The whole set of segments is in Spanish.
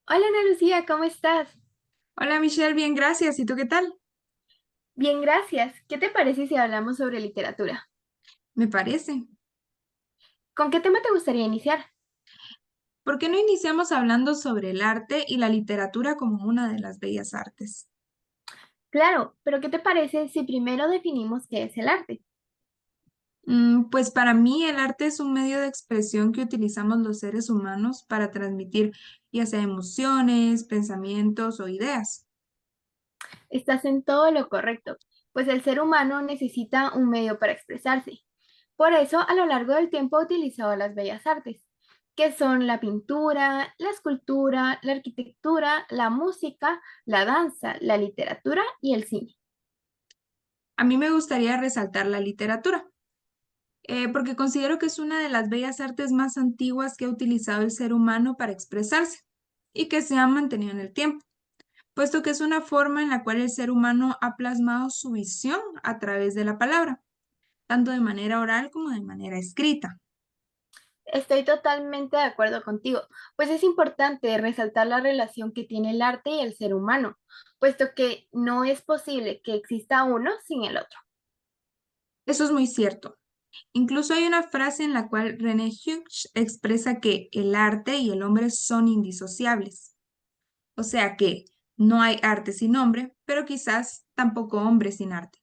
Hola Ana Lucía, ¿cómo estás? Hola Michelle, bien, gracias. ¿Y tú qué tal? Bien, gracias. ¿Qué te parece si hablamos sobre literatura? Me parece. ¿Con qué tema te gustaría iniciar? ¿Por qué no iniciamos hablando sobre el arte y la literatura como una de las bellas artes? Claro, pero ¿qué te parece si primero definimos qué es el arte? Pues para mí el arte es un medio de expresión que utilizamos los seres humanos para transmitir ya sea emociones, pensamientos o ideas. Estás en todo lo correcto, pues el ser humano necesita un medio para expresarse. Por eso, a lo largo del tiempo ha utilizado las bellas artes, que son la pintura, la escultura, la arquitectura, la música, la danza, la literatura y el cine. A mí me gustaría resaltar la literatura, porque considero que es una de las bellas artes más antiguas que ha utilizado el ser humano para expresarse y que se ha mantenido en el tiempo, puesto que es una forma en la cual el ser humano ha plasmado su visión a través de la palabra, tanto de manera oral como de manera escrita. Estoy totalmente de acuerdo contigo, pues es importante resaltar la relación que tiene el arte y el ser humano, puesto que no es posible que exista uno sin el otro. Eso es muy cierto. Incluso hay una frase en la cual René Hughes expresa que el arte y el hombre son indisociables. O sea que no hay arte sin hombre, pero quizás tampoco hombre sin arte.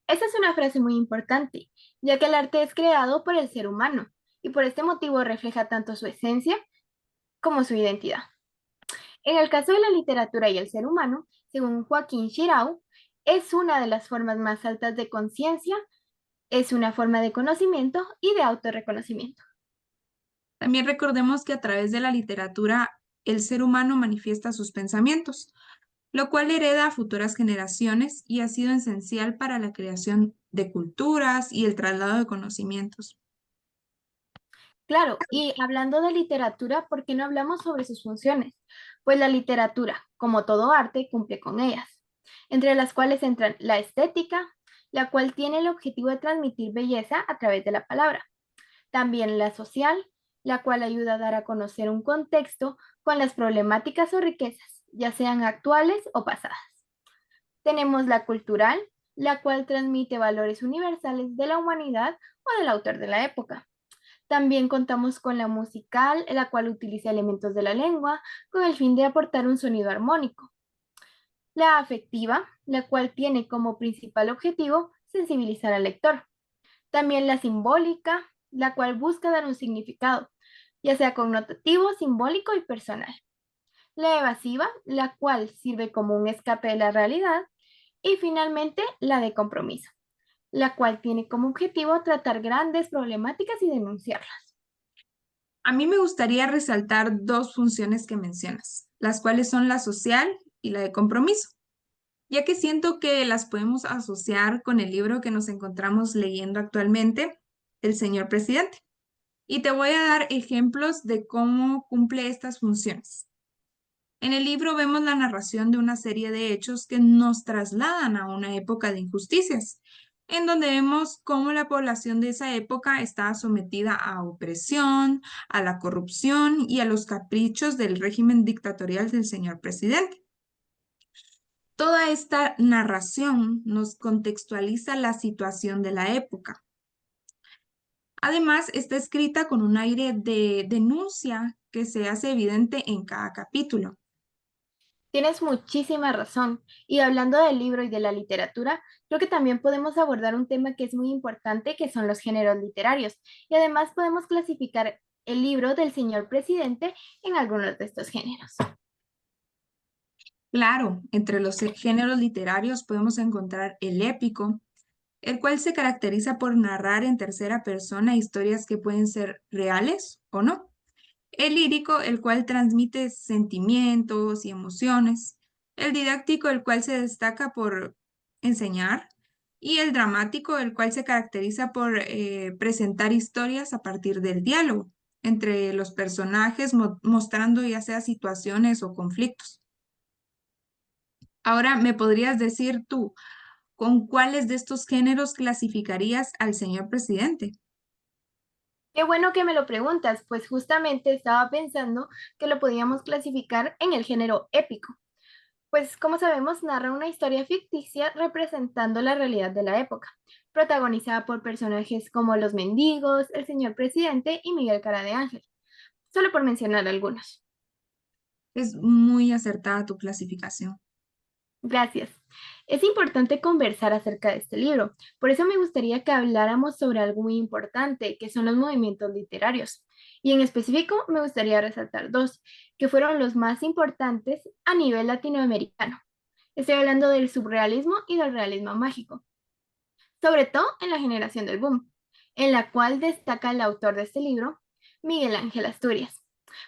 Esa es una frase muy importante, ya que el arte es creado por el ser humano y por este motivo refleja tanto su esencia como su identidad. En el caso de la literatura y el ser humano, según Joaquín Xirau, es una de las formas más altas de conciencia, es una forma de conocimiento y de autorreconocimiento. También recordemos que a través de la literatura el ser humano manifiesta sus pensamientos, lo cual hereda a futuras generaciones y ha sido esencial para la creación de culturas y el traslado de conocimientos. Claro, y hablando de literatura, ¿por qué no hablamos sobre sus funciones? Pues la literatura, como todo arte, cumple con ellas, entre las cuales entran la estética, la cual tiene el objetivo de transmitir belleza a través de la palabra. También la social, la cual ayuda a dar a conocer un contexto con las problemáticas o riquezas, ya sean actuales o pasadas. Tenemos la cultural, la cual transmite valores universales de la humanidad o del autor de la época. También contamos con la musical, la cual utiliza elementos de la lengua con el fin de aportar un sonido armónico. La afectiva, la cual tiene como principal objetivo sensibilizar al lector. También la simbólica, la cual busca dar un significado, ya sea connotativo, simbólico y personal. La evasiva, la cual sirve como un escape de la realidad. Y finalmente, la de compromiso, la cual tiene como objetivo tratar grandes problemáticas y denunciarlas. A mí me gustaría resaltar dos funciones que mencionas, las cuales son la social y la de compromiso, ya que siento que las podemos asociar con el libro que nos encontramos leyendo actualmente, El Señor Presidente. Y te voy a dar ejemplos de cómo cumple estas funciones. En el libro vemos la narración de una serie de hechos que nos trasladan a una época de injusticias, en donde vemos cómo la población de esa época estaba sometida a opresión, a la corrupción y a los caprichos del régimen dictatorial del señor presidente. Toda esta narración nos contextualiza la situación de la época. Además, está escrita con un aire de denuncia que se hace evidente en cada capítulo. Tienes muchísima razón. Y hablando del libro y de la literatura, creo que también podemos abordar un tema que es muy importante, que son los géneros literarios. Y además podemos clasificar el libro del señor presidente en algunos de estos géneros. Claro, entre los géneros literarios podemos encontrar el épico, el cual se caracteriza por narrar en tercera persona historias que pueden ser reales o no. El lírico, el cual transmite sentimientos y emociones. El didáctico, el cual se destaca por enseñar. Y el dramático, el cual se caracteriza por presentar historias a partir del diálogo entre los personajes, mostrando ya sea situaciones o conflictos. Ahora, ¿me podrías decir tú con cuáles de estos géneros clasificarías al señor presidente? Qué bueno que me lo preguntas, pues justamente estaba pensando que lo podíamos clasificar en el género épico, pues como sabemos narra una historia ficticia representando la realidad de la época, protagonizada por personajes como los mendigos, el señor presidente y Miguel Cara de Ángel, solo por mencionar algunos. Es muy acertada tu clasificación. Gracias. Es importante conversar acerca de este libro, por eso me gustaría que habláramos sobre algo muy importante, que son los movimientos literarios. Y en específico me gustaría resaltar dos, que fueron los más importantes a nivel latinoamericano. Estoy hablando del surrealismo y del realismo mágico, sobre todo en la generación del boom, en la cual destaca el autor de este libro, Miguel Ángel Asturias.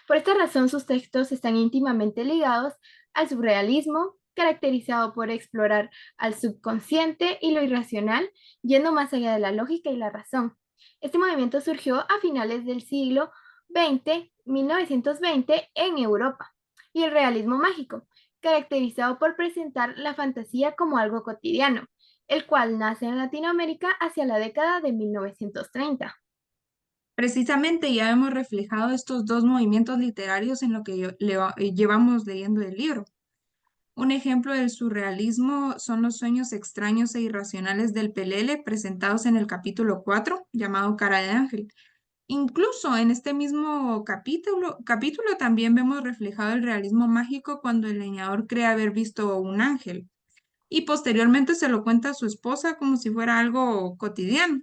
Por esta razón, sus textos están íntimamente ligados al surrealismo, caracterizado por explorar al subconsciente y lo irracional, yendo más allá de la lógica y la razón. Este movimiento surgió a finales del siglo XX, 1920, en Europa, y el realismo mágico, caracterizado por presentar la fantasía como algo cotidiano, el cual nace en Latinoamérica hacia la década de 1930. Precisamente ya hemos reflejado estos dos movimientos literarios en lo que llevamos leyendo el libro. Un ejemplo del surrealismo son los sueños extraños e irracionales del Pelele presentados en el capítulo 4, llamado Cara de Ángel. Incluso en este mismo capítulo también vemos reflejado el realismo mágico cuando el leñador cree haber visto un ángel y posteriormente se lo cuenta a su esposa como si fuera algo cotidiano.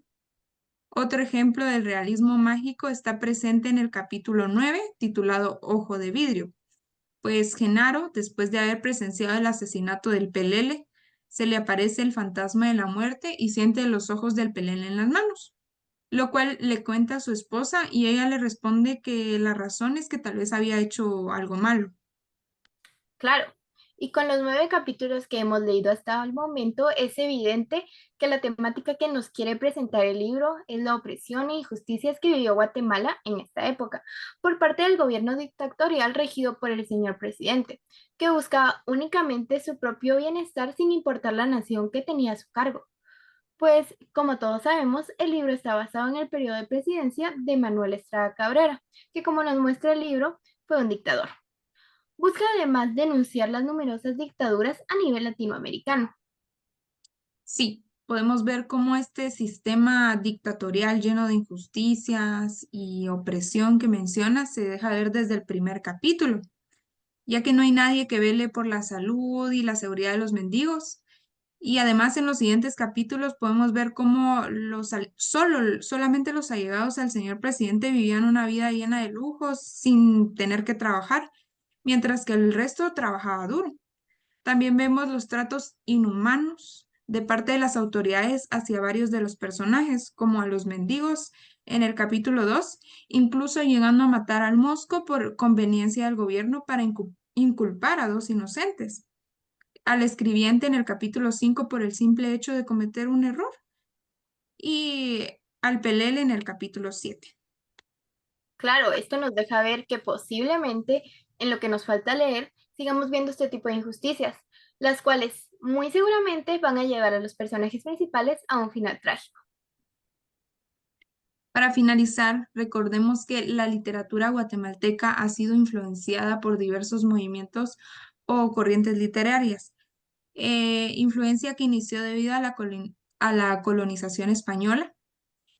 Otro ejemplo del realismo mágico está presente en el capítulo 9, titulado Ojo de Vidrio, pues Genaro, después de haber presenciado el asesinato del Pelele, se le aparece el fantasma de la muerte y siente los ojos del Pelele en las manos, lo cual le cuenta a su esposa y ella le responde que la razón es que tal vez había hecho algo malo. Claro, y con los 9 capítulos que hemos leído hasta el momento, es evidente que la temática que nos quiere presentar el libro es la opresión e injusticias que vivió Guatemala en esta época, por parte del gobierno dictatorial regido por el señor presidente, que buscaba únicamente su propio bienestar sin importar la nación que tenía a su cargo. Pues, como todos sabemos, el libro está basado en el periodo de presidencia de Manuel Estrada Cabrera, que como nos muestra el libro, fue un dictador. Busca además denunciar las numerosas dictaduras a nivel latinoamericano. Sí, podemos ver cómo este sistema dictatorial lleno de injusticias y opresión que menciona se deja ver desde el primer capítulo, ya que no hay nadie que vele por la salud y la seguridad de los mendigos. Y además en los siguientes capítulos podemos ver cómo solamente los allegados al señor presidente vivían una vida llena de lujos sin tener que trabajar, mientras que el resto trabajaba duro. También vemos los tratos inhumanos de parte de las autoridades hacia varios de los personajes, como a los mendigos en el capítulo 2, incluso llegando a matar al mosco por conveniencia del gobierno para inculpar a dos inocentes, al escribiente en el capítulo 5 por el simple hecho de cometer un error y al pelele en el capítulo 7. Claro, esto nos deja ver que posiblemente en lo que nos falta leer sigamos viendo este tipo de injusticias, las cuales muy seguramente van a llevar a los personajes principales a un final trágico. Para finalizar, recordemos que la literatura guatemalteca ha sido influenciada por diversos movimientos o corrientes literarias, influencia que inició debido a a la colonización española.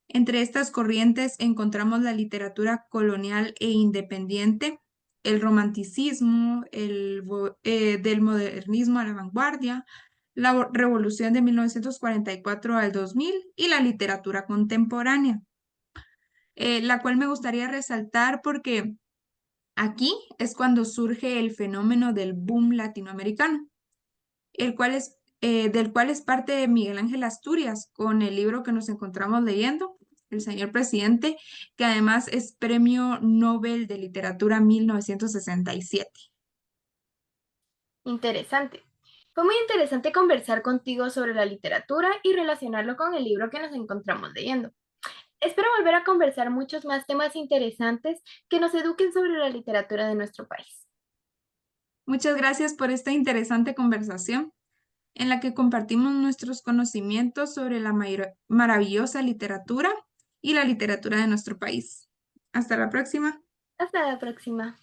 Entre estas corrientes encontramos la literatura colonial e independiente, el romanticismo, del modernismo a la vanguardia, la revolución de 1944 al 2000 y la literatura contemporánea, la cual me gustaría resaltar porque aquí es cuando surge el fenómeno del boom latinoamericano, del cual es parte Miguel Ángel Asturias, con el libro que nos encontramos leyendo, El señor presidente, que además es Premio Nobel de Literatura 1967. Interesante. Fue muy interesante conversar contigo sobre la literatura y relacionarlo con el libro que nos encontramos leyendo. Espero volver a conversar muchos más temas interesantes que nos eduquen sobre la literatura de nuestro país. Muchas gracias por esta interesante conversación en la que compartimos nuestros conocimientos sobre la maravillosa literatura y la literatura de nuestro país. Hasta la próxima. Hasta la próxima.